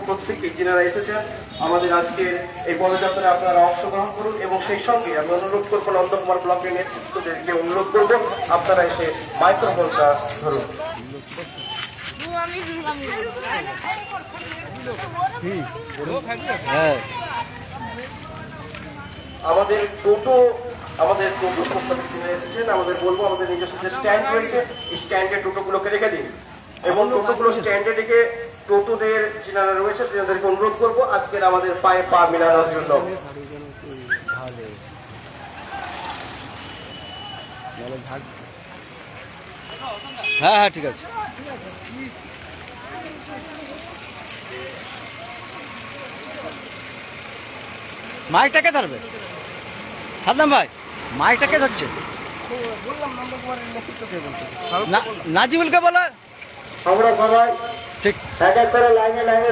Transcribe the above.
প্রত্যেকে যিনারা এসেছেন আমাদের আজকের এই পদযাত্রায় আপনারা অংশগ্রহণ করুন এবং সেই সঙ্গে আমি অনুরোধ করবো নন্দকুমার ব্লকের নেতৃত্বদেরকে অনুরোধ করবো আপনারা এসে মাইক্রোফোনটা ধরুন। আমাদের টোটো প্রস্তাবিত যিনি এসেছেন আমাদের বলবো আমাদের নিজস্ব যে স্ট্যান্ড রয়েছে এই স্ট্যান্ডে টোটোগুলোকে রেখে দিন এবং টোটোগুলো স্ট্যান্ডে রেখে টোটোদের যিনারা রয়েছে তাদেরকে অনুরোধ করবো আজকের আমাদের পায়ে পা মেলানোর জন্য। হ্যাঁ হ্যাঁ ঠিক আছে। মাইকটাকে ধরবে সাদ্দাম ভাই, মাইকটাকে ধরছে নাজিবুলকে বলা আমরা সবাই ঠিক এক এক করে লাইনে লাইনে